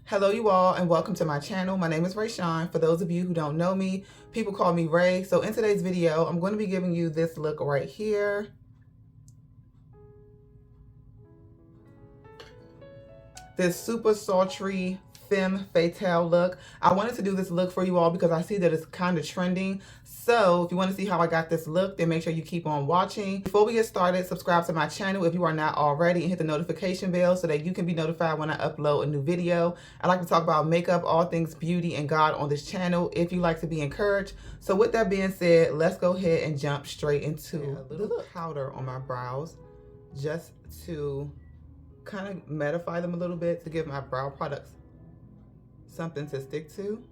Hello you all and welcome to my channel. My name is Rayshawn. For those of you who don't know me, people call me Ray. So in today's video, I'm going to be giving you this look right here. This super sultry femme fatale look. I wanted to do this look for you all because I see that it's kind of trending. So if you want to see how I got this look, then make sure you keep on watching. Before we get started, subscribe to my channel if you are not already and hit the notification bell so that you can be notified when I upload a new video. I like to talk about makeup, all things beauty and God on this channel if you like to be encouraged. So with that being said, let's go ahead and jump straight into a little powder on my brows just to kind of mattify them a little bit to give my brow products something to stick to.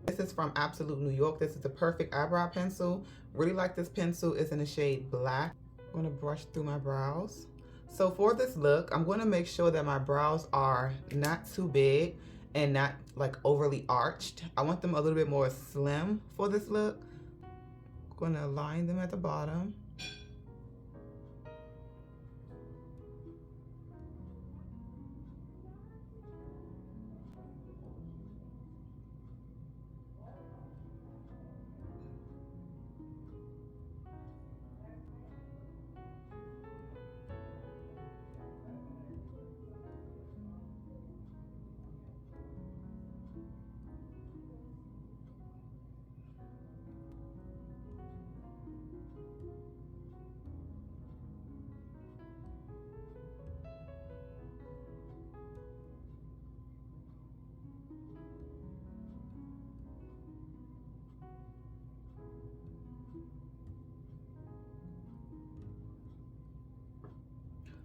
This is from Absolute New York. This is the perfect eyebrow pencil. Really like this pencil. It's in the shade black. I'm going to brush through my brows. So for this look, I'm going to make sure that my brows are not too big and not like overly arched. I want them a little bit more slim for this look. I'm going to line them at the bottom.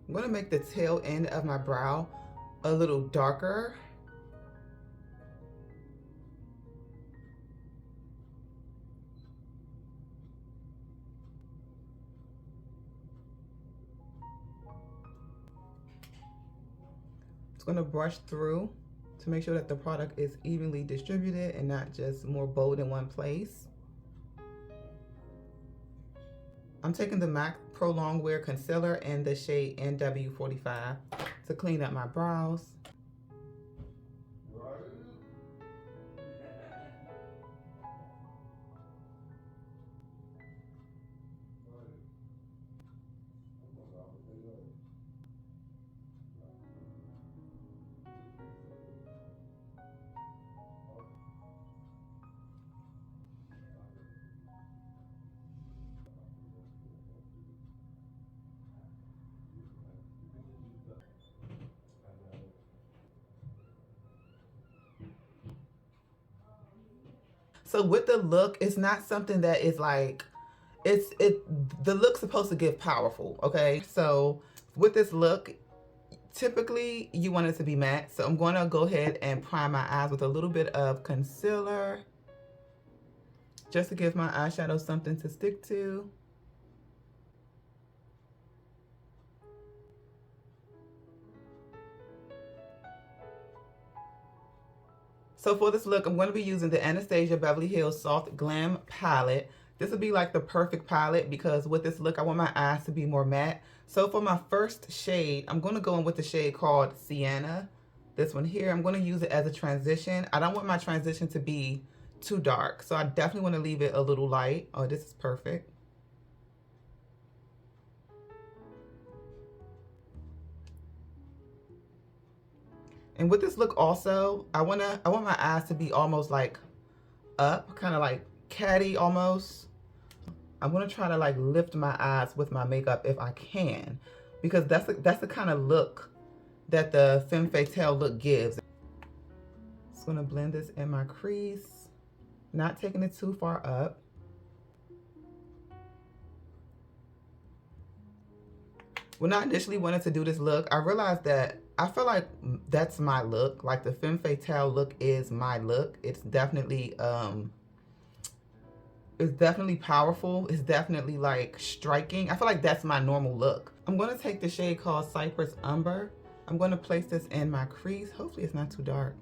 I'm going to make the tail end of my brow a little darker. Just going to brush through to make sure that the product is evenly distributed and not just more bold in one place. I'm taking the MAC Pro Longwear Concealer in the shade NW45 to clean up my brows. So with the look, it's not something that is like, the look's supposed to give powerful, okay? So with this look, typically you want it to be matte. So I'm gonna go ahead and prime my eyes with a little bit of concealer just to give my eyeshadow something to stick to. So for this look, I'm going to be using the Anastasia Beverly Hills Soft Glam palette. This would be like the perfect palette because with this look, I want my eyes to be more matte. So for my first shade, I'm going to go in with the shade called Sienna. This one here, I'm going to use it as a transition. I don't want my transition to be too dark, so I definitely want to leave it a little light. Oh, this is perfect. And with this look also, I want my eyes to be almost like up, kind of like catty almost. I'm gonna try to like lift my eyes with my makeup if I can, because that's the kind of look that the Femme Fatale look gives. Just gonna blend this in my crease, not taking it too far up. When I initially wanted to do this look, I realized that I feel like that's my look. Like the Femme Fatale look is my look. It's definitely powerful. It's definitely like striking. I feel like that's my normal look. I'm going to take the shade called Cypress Umber. I'm going to place this in my crease. Hopefully it's not too dark.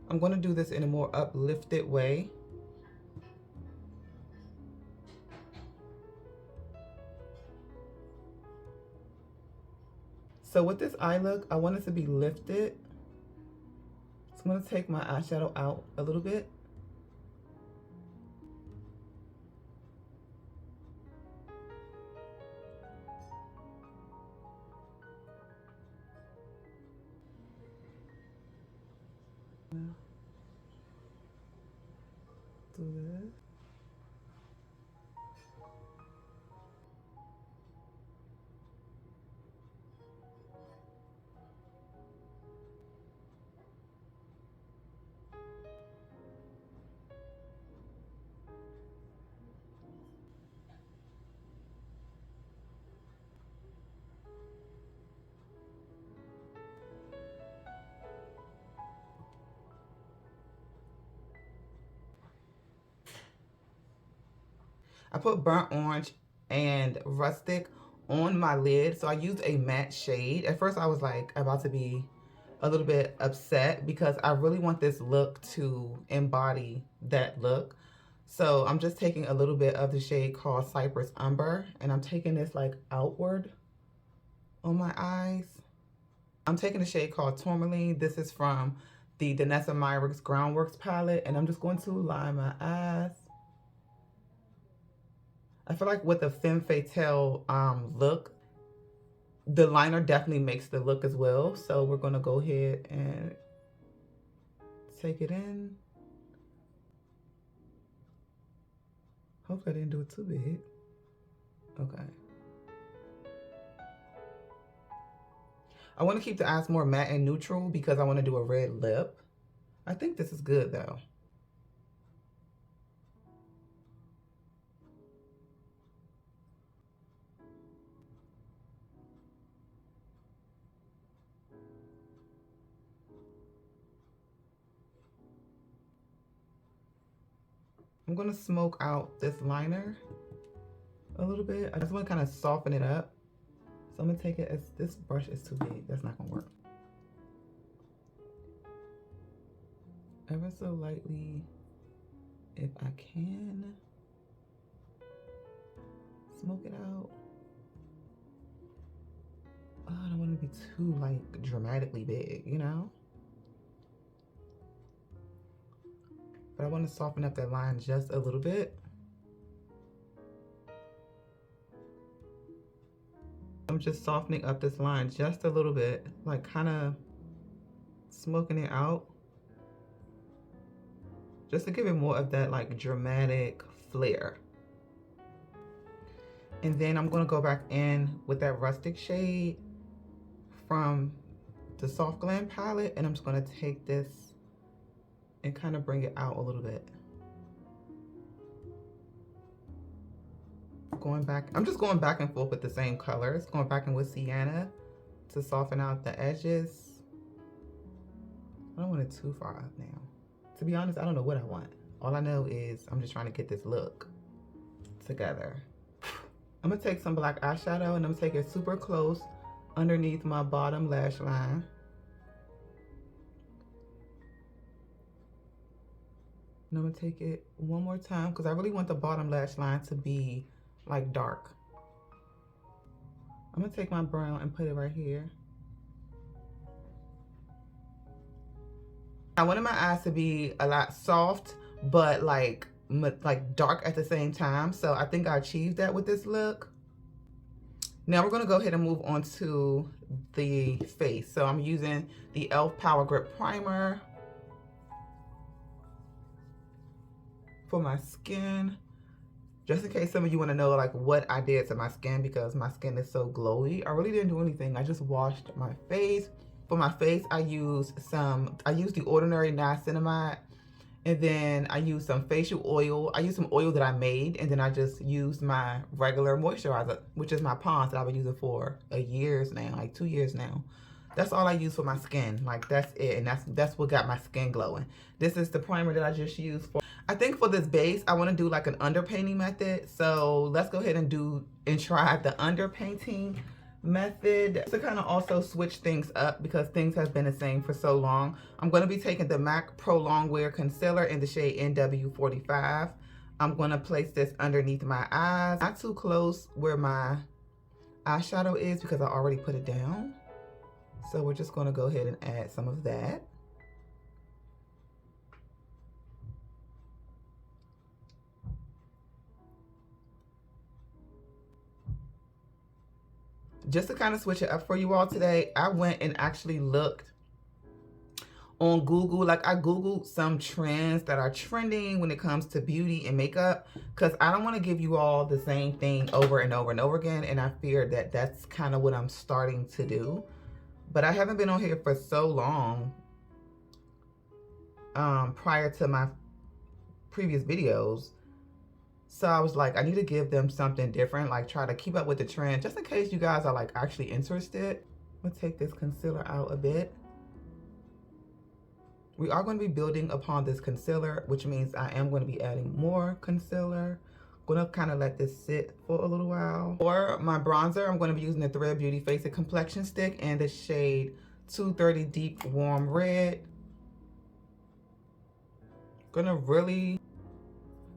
I'm going to do this in a more uplifted way. So with this eye look, I want it to be lifted. So I'm going to take my eyeshadow out a little bit. Do this. I put burnt orange and rustic on my lid. So I used a matte shade. At first I was like about to be a little bit upset because I really want this look to embody that look. So I'm just taking a little bit of the shade called Cypress Umber, and I'm taking this like outward on my eyes. I'm taking a shade called Tourmaline. This is from the Danessa Myricks Groundworks palette, and I'm just going to line my eyes. I feel like with the Femme Fatale look, the liner definitely makes the look as well. So we're going to go ahead and take it in. Hopefully I didn't do it too big. Okay. I want to keep the eyes more matte and neutral because I want to do a red lip. I think this is good though. I'm going to smoke out this liner a little bit. I just want to kind of soften it up. So I'm going to take it as, this brush is too big. That's not going to work. Ever so lightly, if I can. Smoke it out. Oh, I don't want it to be too like dramatically big, you know? But I want to soften up that line just a little bit. I'm just softening up this line just a little bit, like kind of smoking it out. Just to give it more of that like dramatic flair. And then I'm going to go back in with that rustic shade from the Soft Glam palette, and I'm just going to take this and kind of bring it out a little bit. Going back, I'm just going back and forth with the same colors, going back in with Sienna to soften out the edges. I don't want it too far up now. To be honest, I don't know what I want. All I know is I'm just trying to get this look together. I'm gonna take some black eyeshadow and I'm gonna take it super close underneath my bottom lash line. And I'm gonna take it one more time because I really want the bottom lash line to be like dark. I'm gonna take my brown and put it right here. I wanted my eyes to be a lot soft, but like dark at the same time. So I think I achieved that with this look. Now we're gonna go ahead and move on to the face. So I'm using the e.l.f. Power Grip Primer for my skin. Just in case some of you want to know like what I did to my skin because my skin is so glowy. I really didn't do anything. I just washed my face. For my face, I used the Ordinary Niacinamide, and then I used some facial oil. I used some oil that I made, and then I just used my regular moisturizer, which is my Pond's that I've been using for years now, like 2 years now. That's all I use for my skin. Like that's it, and that's what got my skin glowing. This is the primer that I just used for. I think for this base, I want to do like an underpainting method. So let's go ahead and try the underpainting method to kind of also switch things up because things have been the same for so long. I'm going to be taking the MAC Pro Longwear Concealer in the shade NW45. I'm going to place this underneath my eyes, not too close where my eyeshadow is because I already put it down. So we're just going to go ahead and add some of that. Just to kind of switch it up for you all today, I went and actually looked on Google. Like, I Googled some trends that are trending when it comes to beauty and makeup, because I don't want to give you all the same thing over and over and over again. And I fear that that's kind of what I'm starting to do. But I haven't been on here for so long prior to my previous videos. So I was like, I need to give them something different, like try to keep up with the trend, just in case you guys are like actually interested. I'm gonna take this concealer out a bit. We are going to be building upon this concealer, which means I am going to be adding more concealer. I'm going to kind of let this sit for a little while. For my bronzer, I'm going to be using the Thread Beauty Face It Complexion Stick in the shade 230 Deep Warm Red. Gonna really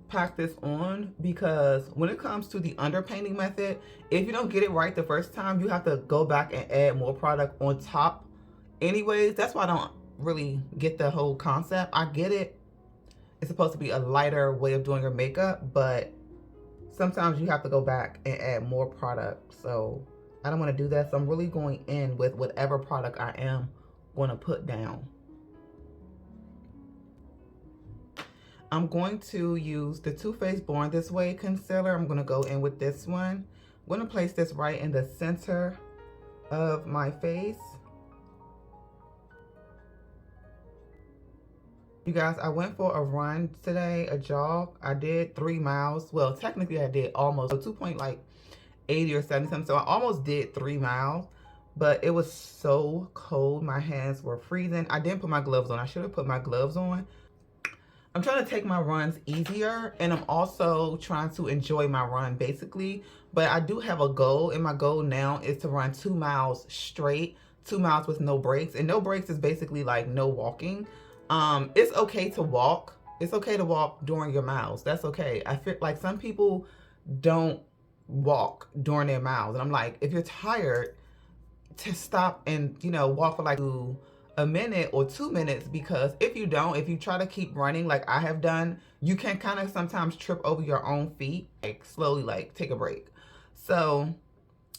pack this on, because when it comes to the underpainting method, if you don't get it right the first time, you have to go back and add more product on top anyways. That's why I don't really get the whole concept. I get it, it's supposed to be a lighter way of doing your makeup, but sometimes you have to go back and add more product. So I don't want to do that. So I'm really going in with whatever product I am going to put down. I'm going to use the Too Faced Born This Way concealer. I'm going to go in with this one. I'm going to place this right in the center of my face. You guys, I went for a run today, a jog. I did 3 miles. Well, technically I did almost 2.80 or 70 something. So I almost did 3 miles, but it was so cold. My hands were freezing. I didn't put my gloves on. I should have put my gloves on. I'm trying to take my runs easier, and I'm also trying to enjoy my run basically. But I do have a goal, and my goal now is to run 2 miles straight, 2 miles with no breaks. And no breaks is basically like no walking. It's okay to walk. It's okay to walk during your miles. That's okay. I feel like some people don't walk during their miles, and I'm like, if you're tired, to stop and, you know, walk for like a minute or 2 minutes, because if you try to keep running like I have done, you can kind of sometimes trip over your own feet. Like, slowly, like, take a break. So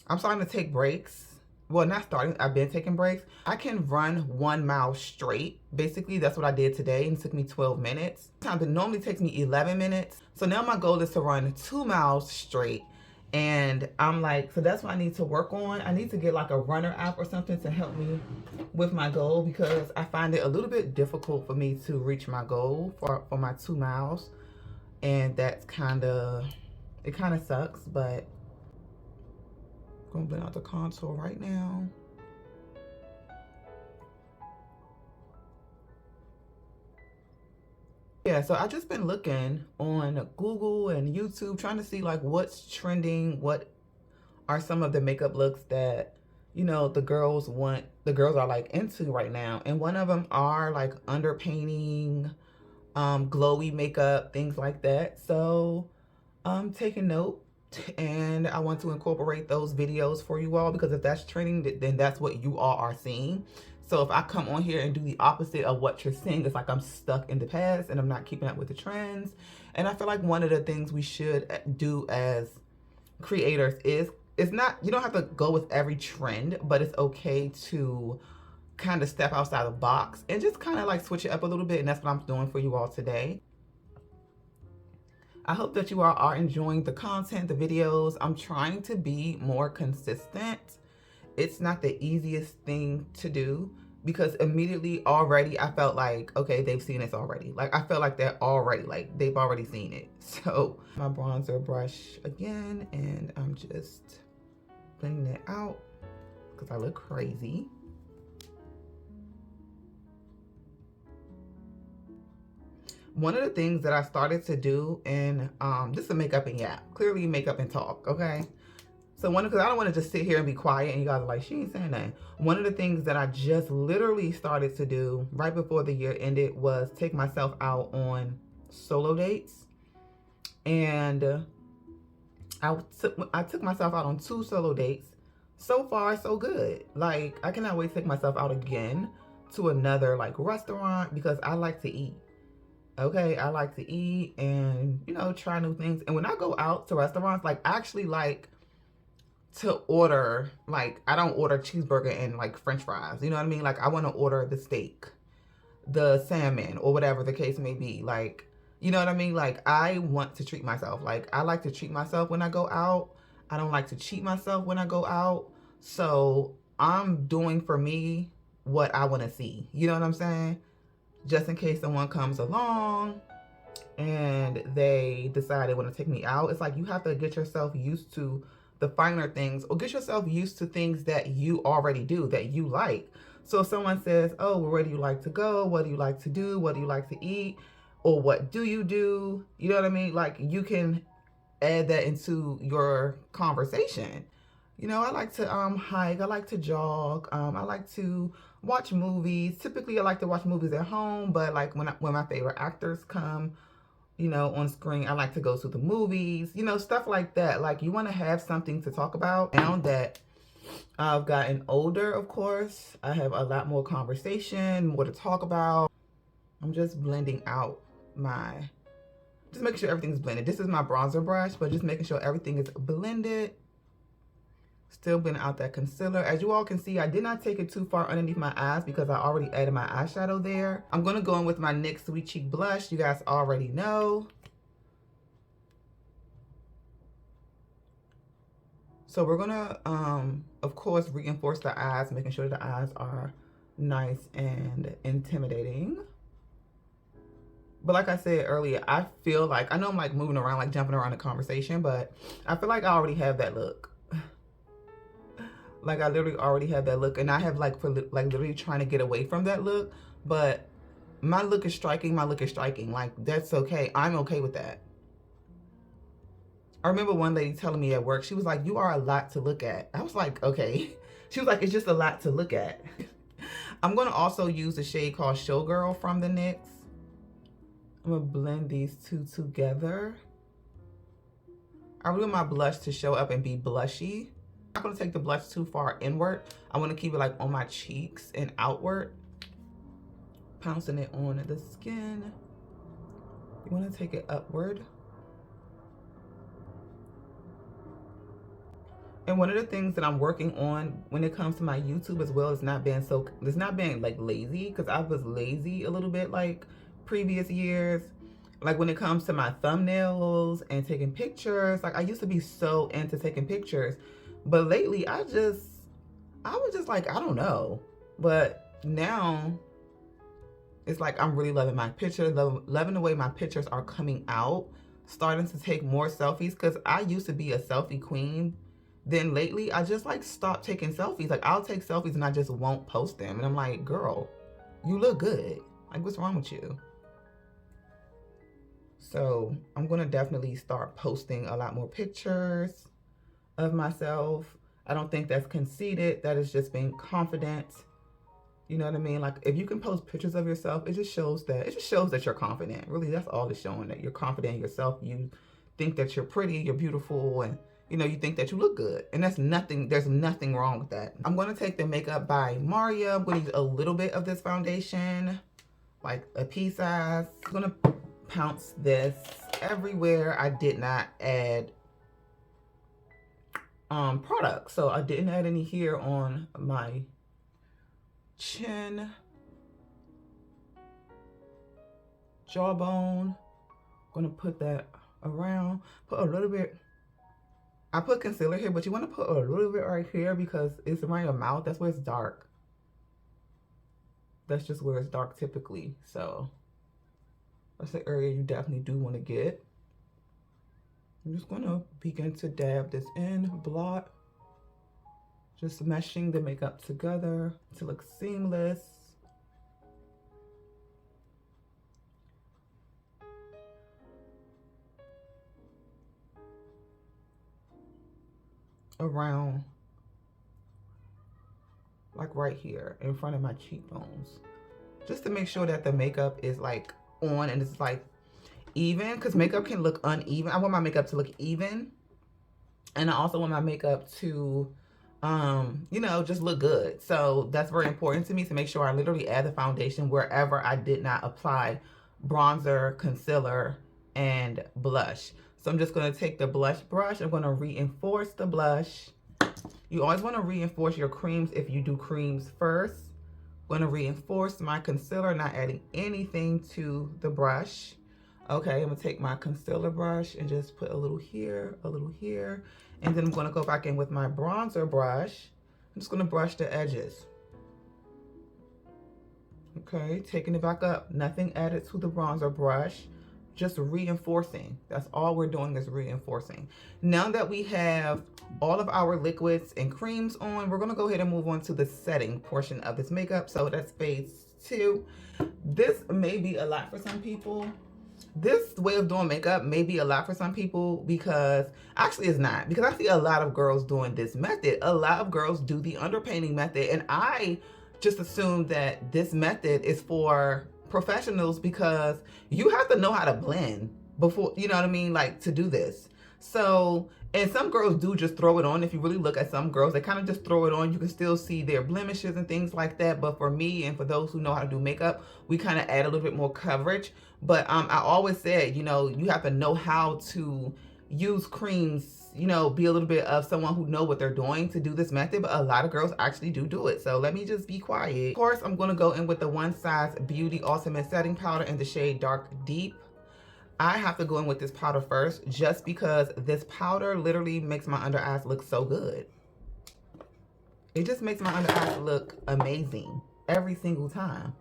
I'm starting to take breaks. Well, not starting, I've been taking breaks. I can run 1 mile straight. Basically, that's what I did today, and it took me 12 minutes. Sometimes it normally takes me 11 minutes. So now my goal is to run 2 miles straight. And I'm like, so that's what I need to work on. I need to get like a runner app or something to help me with my goal, because I find it a little bit difficult for me to reach my goal for my 2 miles. And that's it kind of sucks, but I'm gonna blend out the contour right now. Yeah, so I just been looking on Google and YouTube, trying to see like what's trending, what are some of the makeup looks that, you know, the girls are like into right now. And one of them are like underpainting, glowy makeup, things like that. So I'm taking note, and I want to incorporate those videos for you all, because if that's trending, then that's what you all are seeing. So if I come on here and do the opposite of what you're seeing, it's like I'm stuck in the past and I'm not keeping up with the trends. And I feel like one of the things we should do as creators is, it's not, you don't have to go with every trend, but it's okay to kind of step outside the box and just kind of like switch it up a little bit. And that's what I'm doing for you all today. I hope that you all are enjoying the content, the videos. I'm trying to be more consistent. It's not the easiest thing to do, because immediately already I felt like, okay, they've seen this already. Like, I felt like they've already seen it. So my bronzer brush again, and I'm just blending it out because I look crazy. One of the things that I started to do in, this is makeup and yap, clearly makeup and talk, okay? So because I don't want to just sit here and be quiet and you guys are like, she ain't saying that. One of the things that I just literally started to do right before the year ended was take myself out on solo dates. And I took myself out on 2 solo dates. so far so good. Like, I cannot wait to take myself out again to another like restaurant because I like to eat. Okay, I like to eat and, you know, try new things. And when I go out to restaurants, like, I actually like to order, like, I don't order cheeseburger and like french fries. You know what I mean? Like, I want to order the steak, the salmon, or whatever the case may be. Like, you know what I mean? Like, I want to treat myself. Like, I like to treat myself when I go out. I don't like to cheat myself when I go out. So I'm doing for me what I want to see. You know what I'm saying? Just in case someone comes along and they decide they want to take me out. It's like you have to get yourself used to the finer things, or get yourself used to things that you already do, that you like. So if someone says, oh, well, where do you like to go? What do you like to do? What do you like to eat? Or what do? You know what I mean? Like, you can add that into your conversation. You know, I like to hike, I like to jog, I like to watch movies. Typically I like to watch movies at home, but like when my favorite actors come, you know, on screen, I like to go to the movies, you know, stuff like that. Like, you want to have something to talk about. Now that I've gotten older, of course, I have a lot more conversation, more to talk about. I'm just blending out just making sure everything's blended. This is my bronzer brush, but just making sure everything is blended. Still blending out that concealer. As you all can see, I did not take it too far underneath my eyes because I already added my eyeshadow there. I'm going to go in with my NYX Sweet Cheek blush. You guys already know. So we're going to, of course, reinforce the eyes, making sure the eyes are nice and intimidating. But like I said earlier, I feel like, I know I'm like moving around, like jumping around the conversation, but I feel like I already have that look. Like, I literally already have that look, and I have like literally trying to get away from that look, but my look is striking. My look is striking. Like, that's okay. I'm okay with that. I remember one lady telling me at work, she was like, you are a lot to look at. I was like, okay. She was like, it's just a lot to look at. I'm going to also use the shade called Showgirl from the NYX. I'm going to blend these two together. I really want my blush to show up and be blushy. I'm not going to take the blush too far inward. I want to keep it like on my cheeks and outward. Pouncing it on the skin. You want to take it upward. And one of the things that I'm working on when it comes to my YouTube as well is not being like lazy, because I was lazy a little bit like previous years. Like, when it comes to my thumbnails and taking pictures, like, I used to be so into taking pictures. But lately, I was just like, I don't know. But now, it's like I'm really loving my pictures, loving the way my pictures are coming out. Starting to take more selfies, because I used to be a selfie queen. Then lately, I just like stopped taking selfies. Like, I'll take selfies and I just won't post them. And I'm like, girl, you look good. Like, what's wrong with you? So I'm going to definitely start posting a lot more pictures of myself. I don't think that's conceited. That is just being confident. You know what I mean? Like, if you can post pictures of yourself, it just shows that you're confident. Really, that's all it's showing, that you're confident in yourself. You think that you're pretty, you're beautiful, and you know, you think that you look good. And there's nothing wrong with that. I'm going to take the Makeup by Maria. I'm going to use a little bit of this foundation, like a pea size. I'm going to pounce this everywhere. I did not add product, so I didn't add any here on my chin, jawbone. I'm gonna put that around, put a little bit. I put concealer here, but you want to put a little bit right here because it's around your mouth. That's where it's dark. That's just where it's dark typically. So that's the area you definitely do want to get. I'm just going to begin to dab this in, blot. Just meshing the makeup together to look seamless. Around, like right here in front of my cheekbones. Just to make sure that the makeup is like on and it's like even, because makeup can look uneven. I want my makeup to look even, and I also want my makeup to you know, just look good. So that's very important to me to make sure I literally add the foundation wherever I did not apply bronzer, concealer, and blush. So I'm just going to take the blush brush. I'm going to reinforce the blush. You always want to reinforce your creams if you do creams first. I'm going to reinforce my concealer, not adding anything to the brush. Okay, I'm going to take my concealer brush and just put a little here, a little here. And then I'm going to go back in with my bronzer brush. I'm just going to brush the edges. Okay, taking it back up. Nothing added to the bronzer brush. Just reinforcing. That's all we're doing is reinforcing. Now that we have all of our liquids and creams on, we're going to go ahead and move on to the setting portion of this makeup. So that's phase 2. This may be a lot for some people. This way of doing makeup may be a lot for some people because actually it's not, because I see a lot of girls doing this method. A lot of girls do the underpainting method, and I just assumed that this method is for professionals because you have to know how to blend before, you know what I mean, like to do this. So, and some girls do just throw it on. If you really look at some girls, they kind of just throw it on. You can still see their blemishes and things like that. But for me and for those who know how to do makeup, we kind of add a little bit more coverage. But I always said, you know, you have to know how to use creams, you know, be a little bit of someone who know what they're doing to do this method. But a lot of girls actually do it. So let me just be quiet. Of course, I'm going to go in with the One Size Beauty Ultimate Setting Powder in the shade Dark Deep. I have to go in with this powder first just because this powder literally makes my under eyes look so good. It just makes my under eyes look amazing every single time.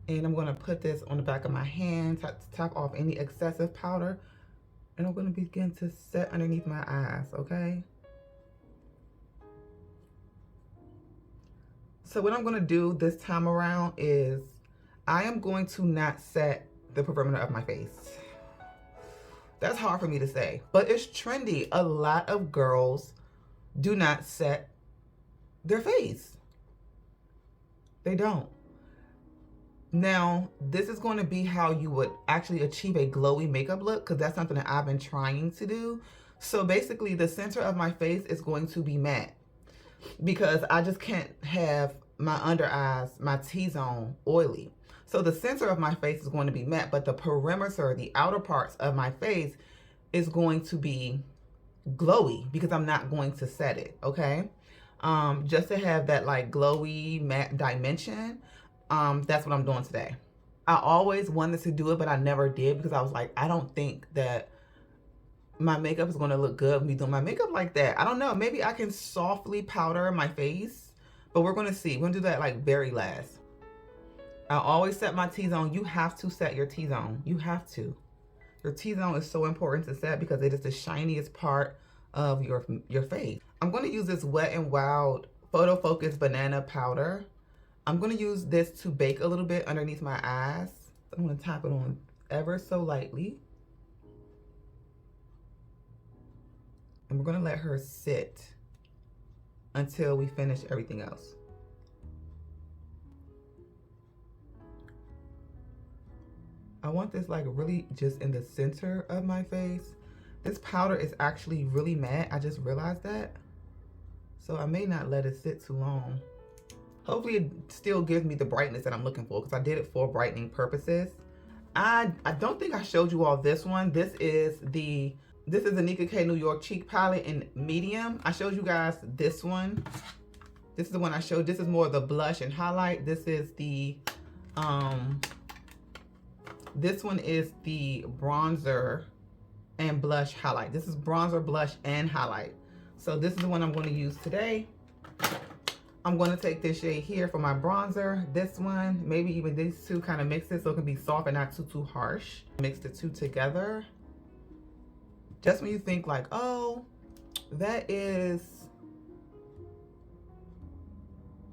And I'm going to put this on the back of my hand to top off any excessive powder. And I'm going to begin to set underneath my eyes, okay? So what I'm going to do this time around is I am going to not set the perimeter of my face. That's hard for me to say, but it's trendy. A lot of girls do not set their face. They don't. Now, this is going to be how you would actually achieve a glowy makeup look, because that's something that I've been trying to do. So basically, the center of my face is going to be matte because I just can't have my under eyes, my T-zone, oily. So the center of my face is going to be matte, but the perimeter, the outer parts of my face is going to be glowy because I'm not going to set it, okay? Just to have that like glowy matte dimension. That's what I'm doing today. I always wanted to do it, but I never did because I was like, I don't think that my makeup is going to look good with me doing my makeup like that. I don't know. Maybe I can softly powder my face, but we're going to see. We're going to do that like very last. I always set my T-zone. You have to set your T-zone. You have to. Your T-zone is so important to set because it is the shiniest part of your face. I'm going to use this Wet n Wild Photo Focus Banana Powder. I'm going to use this to bake a little bit underneath my eyes. I'm going to tap it on ever so lightly. And we're going to let her sit until we finish everything else. I want this like really just in the center of my face. This powder is actually really matte. I just realized that. So I may not let it sit too long. Hopefully it still gives me the brightness that I'm looking for because I did it for brightening purposes. I don't think I showed you all this one. This is the Nika K New York Cheek Palette in medium. I showed you guys this one. This is the one I showed. This is more of the blush and highlight. This is the this one is the bronzer and blush highlight. This is bronzer, blush, and highlight. So this is the one I'm going to use today. I'm going to take this shade here for my bronzer. This one, maybe even these two, kind of mix it so it can be soft and not too harsh. Mix the two together. Just when you think like, oh, that is,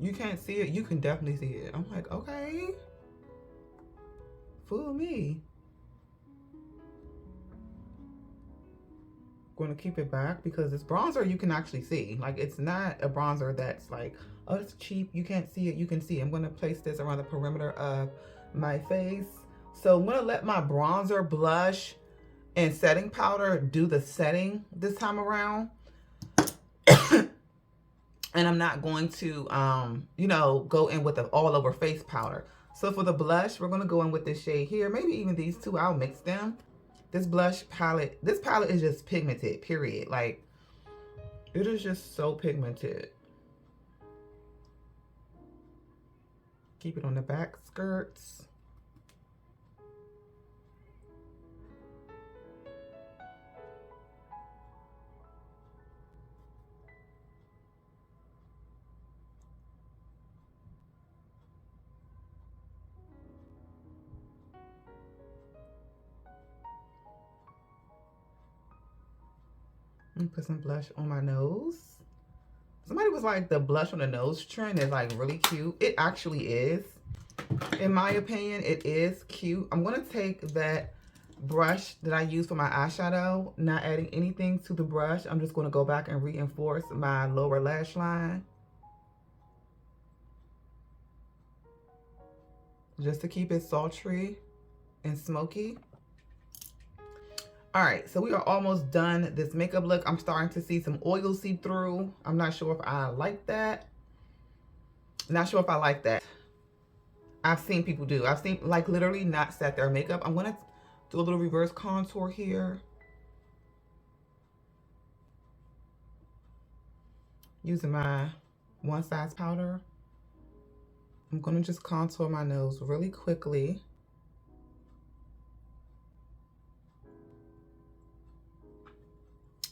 you can't see it, you can definitely see it. I'm like, okay. Fool me. Going to keep it back because this bronzer you can actually see. Like, it's not a bronzer that's like, oh, it's cheap, you can't see it. You can see it. I'm going to place this around the perimeter of my face. So I'm going to let my bronzer, blush, and setting powder do the setting this time around. And I'm not going to, you know, go in with an all over face powder. So for the blush, we're going to go in with this shade here. Maybe even these two, I'll mix them. This blush palette, this palette is just pigmented, period. Like, it is just so pigmented. Keep it on the back skirts. Let me put some blush on my nose. Somebody was like, the blush on the nose trend is like really cute. It actually is. In my opinion, it is cute. I'm going to take that brush that I use for my eyeshadow, not adding anything to the brush. I'm just going to go back and reinforce my lower lash line. Just to keep it sultry and smoky. All right, so we are almost done this makeup look. I'm starting to see some oil seep through. I'm not sure if I like that. Not sure if I like that. I've seen people do. I've seen like literally not set their makeup. I'm gonna do a little reverse contour here. Using my one size powder. I'm gonna just contour my nose really quickly.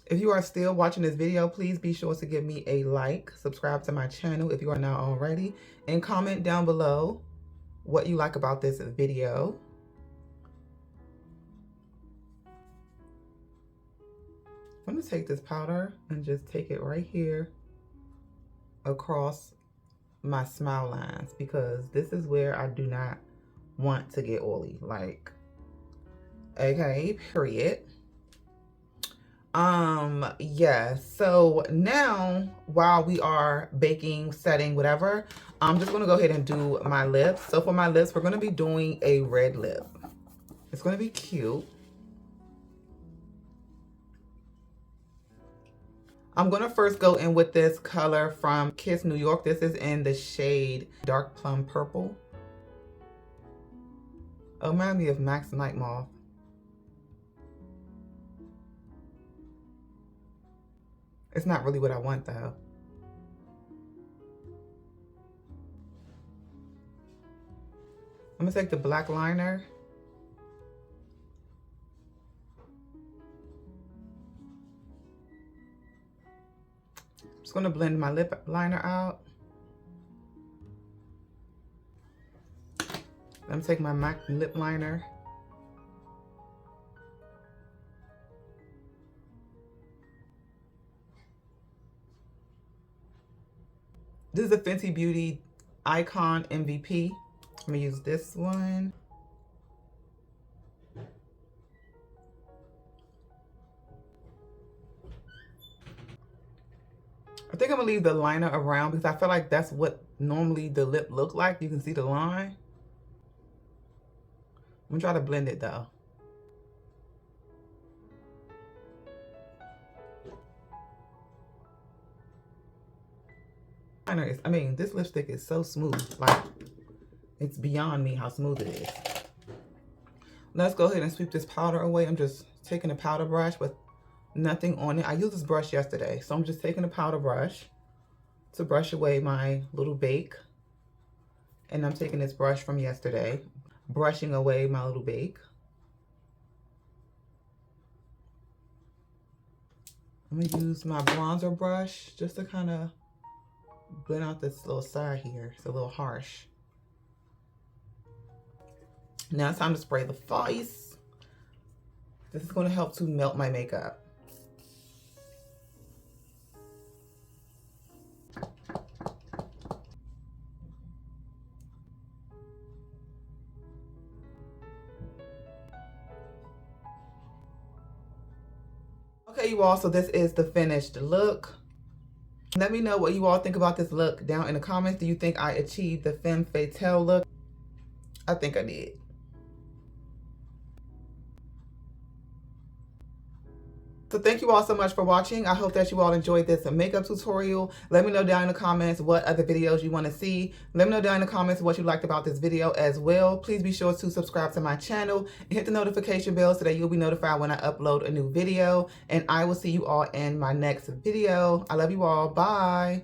If you are still watching this video, please be sure to give me a like, subscribe to my channel if you are not already, and comment down below what you like about this video. I'm gonna take this powder and just take it right here across my smile lines, because this is where I do not want to get oily, like, okay, period. Yeah, so now while we are baking, setting, whatever, I'm just gonna go ahead and do my lips. So for my lips, we're gonna be doing a red lip. It's gonna be cute. I'm gonna first go in with this color from Kiss New York. This is in the shade Dark Plum Purple. It reminds me of Max Night Moth. It's not really what I want though. I'm gonna take the black liner. Just gonna blend my lip liner out. I'm taking my MAC lip liner. This is a Fenty Beauty Icon MVP. I'm gonna use this one. I think I'm gonna leave the liner around because I feel like that's what normally the lip look like. You can see the line. I'm gonna try to blend it though. I mean, this lipstick is so smooth. Like, it's beyond me how smooth it is. Let's go ahead and sweep this powder away. I'm just taking a powder brush with nothing on it. I used this brush yesterday, so I'm just taking a powder brush to brush away my little bake. And I'm taking this brush from yesterday, brushing away my little bake. I'm gonna use my bronzer brush just to kind of blend out this little side here. It's a little harsh. Now it's time to spray the face. This is going to help to melt my makeup. Okay, you all, so this is the finished look. Let me know what you all think about this look down in the comments. Do you think I achieved the Femme Fatale look? I think I did. So thank you all so much for watching. I hope that you all enjoyed this makeup tutorial. Let me know down in the comments what other videos you want to see. Let me know down in the comments what you liked about this video as well. Please be sure to subscribe to my channel and hit the notification bell so that you'll be notified when I upload a new video. And I will see you all in my next video. I love you all. Bye.